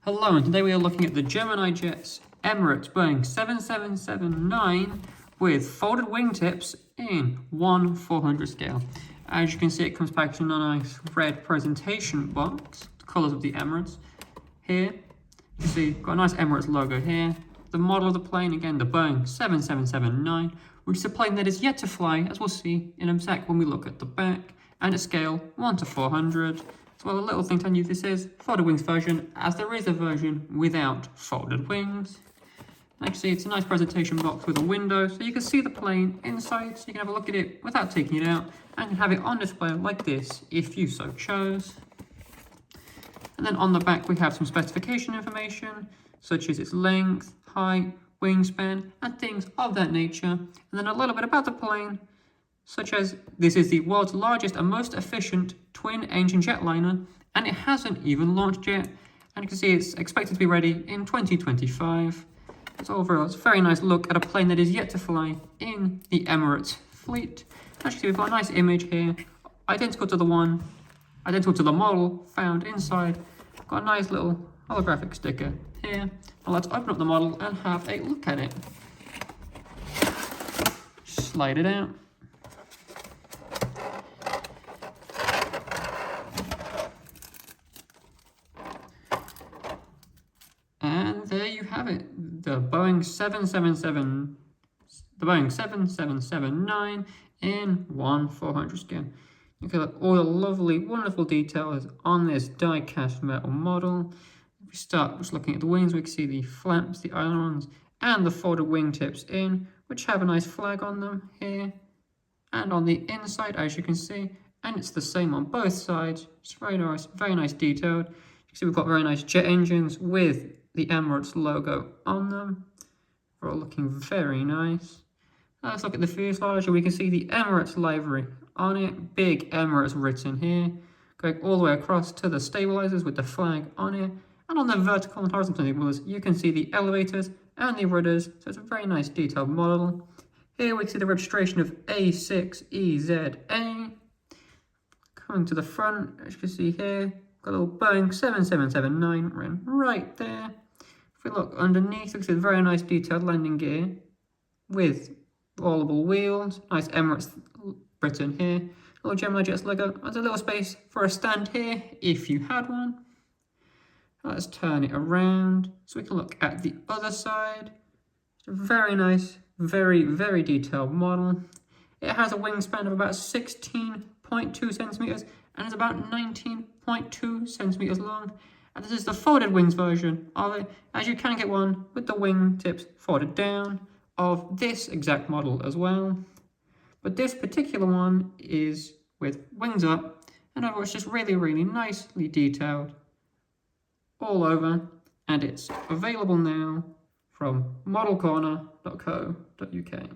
Hello, and today we are looking at the Gemini Jets Emirates Boeing 7779 with folded wingtips in 1/400 scale. As you can see, it comes packaged in a nice red presentation box, the colours of the Emirates. Here, you can see, got a nice Emirates logo here. The model of the plane, again, the Boeing 7779, which is a plane that is yet to fly, as we'll see in a sec when we look at the back, and at scale 1/400. As well, a little thing telling you this is folded wings version, as there is a version without folded wings. Actually, it's a nice presentation box with a window, so you can see the plane inside, so you can have a look at it without taking it out, and can have it on display like this if you so chose. And then on the back we have some specification information, such as its length, height, wingspan, and things of that nature. And then a little bit about the plane, such as this is the world's largest and most efficient twin-engine jetliner, and it hasn't even launched yet. And you can see it's expected to be ready in 2025. So overall, it's a very nice look at a plane that is yet to fly in the Emirates fleet. As you can see, we've got a nice image here, identical to the model found inside. Got a nice little holographic sticker here. Now let's open up the model and have a look at it. Slide it out. And there you have it, the Boeing 7779 in 1/400 scale. You can look all the lovely, wonderful details on this die-cast metal model. If we start just looking at the wings, we can see the flaps, the ailerons, and the folded wingtips in, which have a nice flag on them here. And on the inside, as you can see, and it's the same on both sides. It's very nice detailed. You can see we've got very nice jet engines with the Emirates logo on them. They're all looking very nice. Now let's look at the fuselage, and we can see the Emirates livery on it. Big Emirates written here, going all the way across to the stabilizers with the flag on it. And on the vertical and horizontal tables, you can see the elevators and the rudders. So it's a very nice detailed model. Here we can see the registration of A6EZA. Coming to the front, as you can see here, got a little Boeing 7779 written right there. If we look underneath, we can see a very nice detailed landing gear with rollable wheels. Nice Emirates written here. Little Gemini Jets logo. There's a little space for a stand here if you had one. Let's turn it around so we can look at the other side. It's a very nice, very detailed model. It has a wingspan of about 16.2 centimeters and is about 19.2 centimeters long. And this is the folded wings version of it, as you can get one with the wingtips folded down of this exact model as well. But this particular one is with wings up, and overall it's just really nicely detailed all over, and it's available now from modelcorner.co.uk.